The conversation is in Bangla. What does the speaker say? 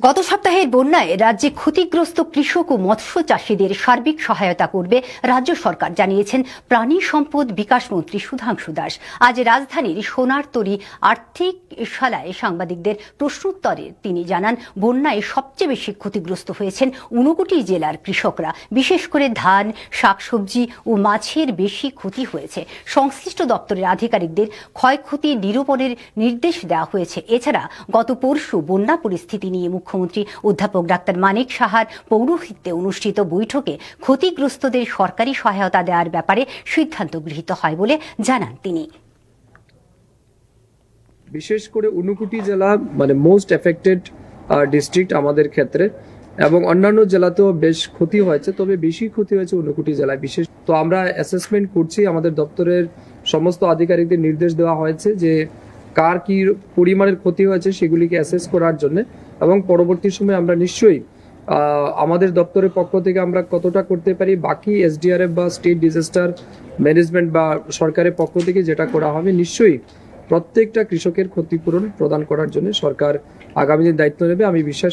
গত সপ্তাহের বন্যায় রাজ্যে ক্ষতিগ্রস্ত কৃষক ও মৎস্য চাষীদের সার্বিক সহায়তা করবে রাজ্য সরকার, জানিয়েছেন প্রাণী সম্পদ বিকাশ মন্ত্রী সুধাংশু দাস। আজ রাজধানীর সোনারতরী আর্থিক শালায় সাংবাদিকদের প্রশ্নোত্তরে তিনি জানান, বন্যায় সবচেয়ে বেশি ক্ষতিগ্রস্ত হয়েছেন 59 জেলার কৃষকরা। বিশেষ করে ধান, শাকসবজি ও মাছের বেশি ক্ষতি হয়েছে। সংশ্লিষ্ট দপ্তরের আধিকারিকদের ক্ষয়ক্ষতি নিরূপণের নির্দেশ দেওয়া হয়েছে। এছাড়া গত পরশু বন্যা পরিস্থিতি নিয়ে মুখ্যমন্ত্রী অধ্যাপক ডাক্তার মানিক সাহার পৌরোহিত্যে অনুষ্ঠিত বৈঠকে ক্ষতিগ্রস্তদের সরকারি সহায়তা দেওয়ার ব্যাপারে সিদ্ধান্ত গৃহীত হয় বলে জানান তিনি। বিশেষ করে 59 জেলা মোস্ট এফেক্টেড ডিস্ট্রিক্ট আমাদের ক্ষেত্রে, এবং অন্যান্য জেলাতেও বেশ ক্ষতি হয়েছে, তবে বেশি ক্ষতি হয়েছে 59 জেলায় বিশেষ। তো আমরা অ্যাসেসমেন্ট করছি, আমাদের দপ্তরের সমস্ত আধিকারিকদের নির্দেশ দেওয়া হয়েছে যে কার কি পরিমাণের ক্ষতি হয়েছে সেগুলিকে অ্যাসেস করার জন্য, এবং পরবর্তী সময়ে আমরা নিশ্চয়ই আমাদের দপ্তরের পক্ষ থেকে আমরা কতটা করতে পারি, বাকি এসডিআরএফ বা স্টেট ডিজাস্টার ম্যানেজমেন্ট বা সরকারের পক্ষ থেকে যেটা করা হবে, নিশ্চয়ই প্রত্যেকটা কৃষকের ক্ষতিপূরণ প্রদান করার জন্য সরকার আগামী দিন দায়িত্ব নেবে, আমি বিশ্বাস